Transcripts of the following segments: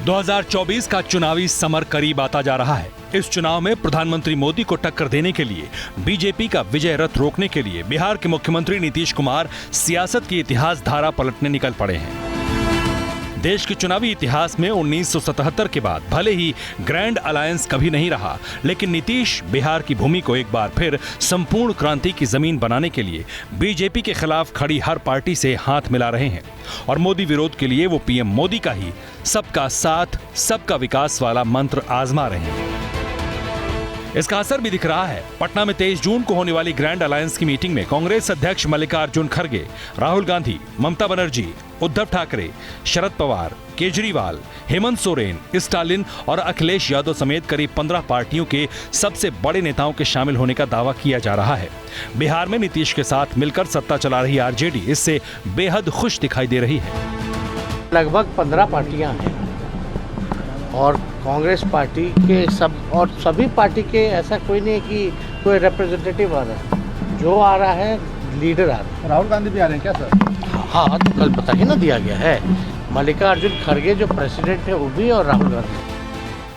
2024 का चुनावी समर करीब आता जा रहा है। इस चुनाव में प्रधानमंत्री मोदी को टक्कर देने के लिए बीजेपी का विजय रथ रोकने के लिए बिहार के मुख्यमंत्री नीतीश कुमार सियासत की इतिहास धारा पलटने निकल पड़े हैं। देश के चुनावी इतिहास में 1977 के बाद भले ही ग्रैंड अलायंस कभी नहीं रहा, लेकिन नीतीश बिहार की भूमि को एक बार फिर संपूर्ण क्रांति की जमीन बनाने के लिए बीजेपी के खिलाफ खड़ी हर पार्टी से हाथ मिला रहे हैं और मोदी विरोध के लिए वो पीएम मोदी का ही सबका साथ सबका विकास वाला मंत्र आजमा रहे हैं। इसका असर भी दिख रहा है। पटना में 23 जून को होने वाली ग्रैंड अलायंस की मीटिंग में कांग्रेस अध्यक्ष मल्लिकार्जुन खड़गे, राहुल गांधी, ममता बनर्जी, उद्धव ठाकरे, शरद पवार, केजरीवाल, हेमंत सोरेन, स्टालिन और अखिलेश यादव समेत करीब 15 पार्टियों के सबसे बड़े नेताओं के शामिल होने का दावा किया जा रहा है। बिहार में नीतीश के साथ मिलकर सत्ता चला रही आरजेडी इससे बेहद खुश दिखाई दे रही है। लगभग 15 पार्टियां हैं और कांग्रेस पार्टी के सभी पार्टी के ऐसा कोई नहीं है कि कोई रिप्रेजेंटेटिव आ रहा है। जो आ रहा है लीडर आ रहा है। राहुल गांधी भी आ रहे हैं क्या सर? हाँ, तो कल बता ही ना दिया गया है। मल्लिकार्जुन खड़गे जो प्रेसिडेंट है वो भी और राहुल गांधी।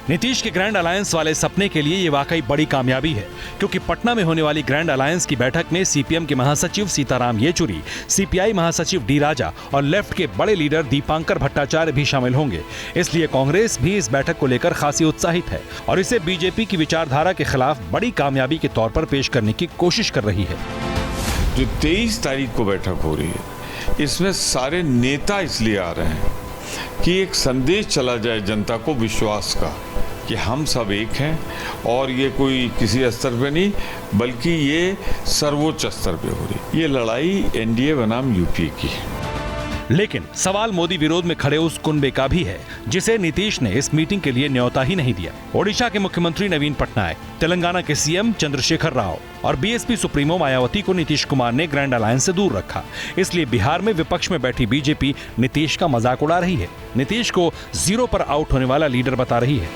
नीतीश के ग्रैंड अलायंस वाले सपने के लिए ये वाकई बड़ी कामयाबी है, क्योंकि पटना में होने वाली ग्रैंड अलायंस की बैठक में सीपीएम के महासचिव सीताराम येचुरी, सीपीआई महासचिव डी राजा और लेफ्ट के बड़े लीडर दीपांकर भट्टाचार्य भी शामिल होंगे। इसलिए कांग्रेस भी इस बैठक को लेकर खासी उत्साहित है और इसे बीजेपी की विचारधारा के खिलाफ बड़ी कामयाबी के तौर पर पेश करने की कोशिश कर रही है। जो 23 तारीख को बैठक हो रही है, इसमें सारे नेता इसलिए आ रहे हैं कि एक संदेश चला जाए जनता को विश्वास का कि हम सब एक हैं और ये कोई किसी स्तर पे नहीं बल्कि ये सर्वोच्च स्तर पे हो रही। ये लड़ाई एनडीए बनाम यूपीए की है। लेकिन सवाल मोदी विरोध में खड़े उस कुनबे का भी है जिसे नीतीश ने इस मीटिंग के लिए न्योता ही नहीं दिया। ओडिशा के मुख्यमंत्री नवीन पटनायक, तेलंगाना के सीएम चंद्रशेखर राव और बीएसपी सुप्रीमो मायावती को नीतीश कुमार ने ग्रैंड अलायंस से दूर रखा। इसलिए बिहार में विपक्ष में बैठी बीजेपी नीतीश का मजाक उड़ा रही है, नीतीश को जीरो पर आउट होने वाला लीडर बता रही है।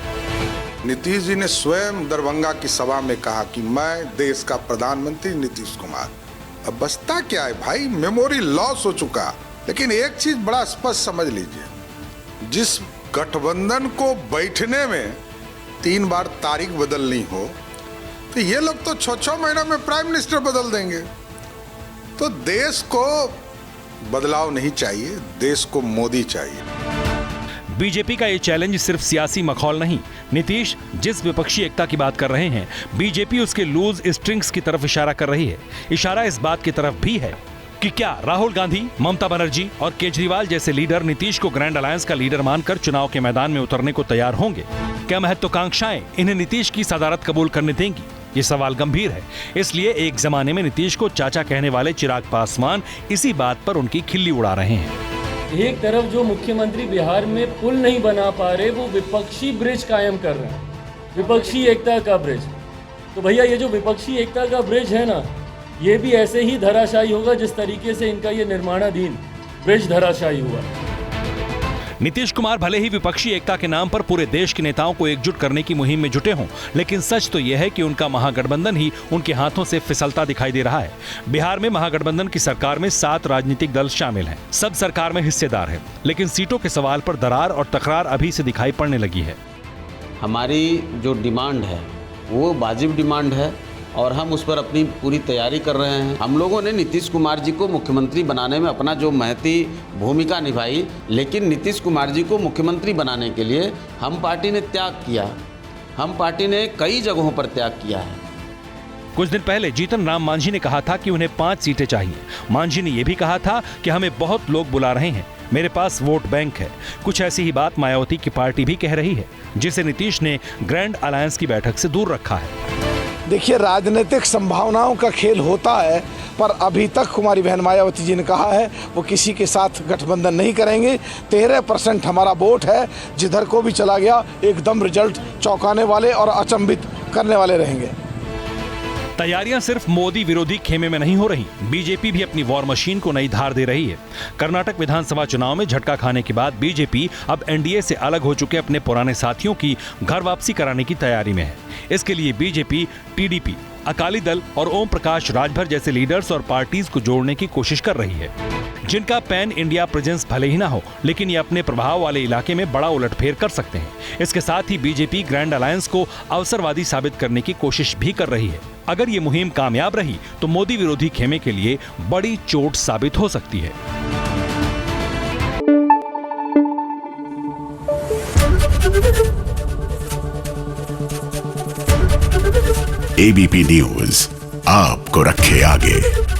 नीतीश जी ने स्वयं दरभंगा की सभा में कहा कि मैं देश का प्रधानमंत्री नीतीश कुमार। अब बचता क्या है भाई, मेमोरी लॉस हो चुका। लेकिन एक चीज बड़ा स्पष्ट समझ लीजिए, जिस गठबंधन को बैठने में 3 बार तारीख बदलनी हो तो ये लोग तो 6-6 महीनों में प्राइम मिनिस्टर बदल देंगे। तो देश को बदलाव नहीं चाहिए, देश को मोदी चाहिए। बीजेपी का ये चैलेंज सिर्फ सियासी मखौल नहीं। नीतीश जिस विपक्षी एकता की बात कर रहे हैं, बीजेपी उसके लूज स्ट्रिंग्स की तरफ इशारा कर रही है। इशारा इस बात की तरफ भी है कि क्या राहुल गांधी, ममता बनर्जी और केजरीवाल जैसे लीडर नीतीश को ग्रैंड अलायंस का लीडर मानकर चुनाव के मैदान में उतरने को तैयार होंगे? क्या महत्वाकांक्षाएं इन्हें नीतीश की सदारत कबूल करने देंगी? ये सवाल गंभीर है। इसलिए एक जमाने में नीतीश को चाचा कहने वाले चिराग पासवान इसी बात पर उनकी खिल्ली उड़ा रहे हैं। एक तरफ जो मुख्यमंत्री बिहार में पुल नहीं बना पा रहे, वो विपक्षी ब्रिज कायम कर रहे हैं, विपक्षी एकता का ब्रिज। तो भैया ये जो विपक्षी एकता का ब्रिज है ना, ये भी ऐसे ही धराशायी होगा जिस तरीके से इनका ये निर्माणाधीन ब्रिज धराशायी हुआ। नीतीश कुमार भले ही विपक्षी एकता के नाम पर पूरे देश के नेताओं को एकजुट करने की मुहिम में जुटे हों, लेकिन सच तो यह है कि उनका महागठबंधन ही उनके हाथों से फिसलता दिखाई दे रहा है। बिहार में महागठबंधन की सरकार में 7 राजनीतिक दल शामिल हैं। सब सरकार में हिस्सेदार हैं, लेकिन सीटों के सवाल पर दरार और तकरार अभी से दिखाई पड़ने लगी है। हमारी जो डिमांड है वो वाजिब डिमांड है और हम उस पर अपनी पूरी तैयारी कर रहे हैं। हम लोगों ने नीतीश कुमार जी को मुख्यमंत्री बनाने में अपना जो महती भूमिका निभाई, लेकिन नीतीश कुमार जी को मुख्यमंत्री बनाने के लिए हम पार्टी ने त्याग किया। हम पार्टी ने कई जगहों पर त्याग किया है। कुछ दिन पहले जीतन राम मांझी ने कहा था कि उन्हें 5 सीटें चाहिए। मांझी ने यह भी कहा था कि हमें बहुत लोग बुला रहे हैं, मेरे पास वोट बैंक है। कुछ ऐसी ही बात मायावती की पार्टी भी कह रही है, जिसे नीतीश ने ग्रैंड अलायंस की बैठक से दूर रखा है। देखिए, राजनीतिक संभावनाओं का खेल होता है, पर अभी तक हमारी बहन मायावती जी ने कहा है वो किसी के साथ गठबंधन नहीं करेंगे। 13% हमारा वोट है, जिधर को भी चला गया एकदम रिजल्ट चौंकाने वाले और अचंभित करने वाले रहेंगे। तैयारियां सिर्फ मोदी विरोधी खेमे में नहीं हो रही, बीजेपी भी अपनी वॉर मशीन को नई धार दे रही है। कर्नाटक विधानसभा चुनाव में झटका खाने के बाद बीजेपी अब एनडीए से अलग हो चुके अपने पुराने साथियों की घर वापसी कराने की तैयारी में है। इसके लिए बीजेपी, टीडीपी, अकाली दल और ओम प्रकाश राजभर जैसे लीडर्स और पार्टीज को जोड़ने की कोशिश कर रही है। जिनका पैन इंडिया प्रेजेंस भले ही ना हो, लेकिन ये अपने प्रभाव वाले इलाके में बड़ा उलटफेर कर सकते हैं। इसके साथ ही बीजेपी ग्रैंड अलायंस को अवसरवादी साबित करने की कोशिश भी कर रही है। अगर ये मुहिम कामयाब रही तो मोदी विरोधी खेमे के लिए बड़ी चोट साबित हो सकती है। एबीपी न्यूज आपको रखे आगे।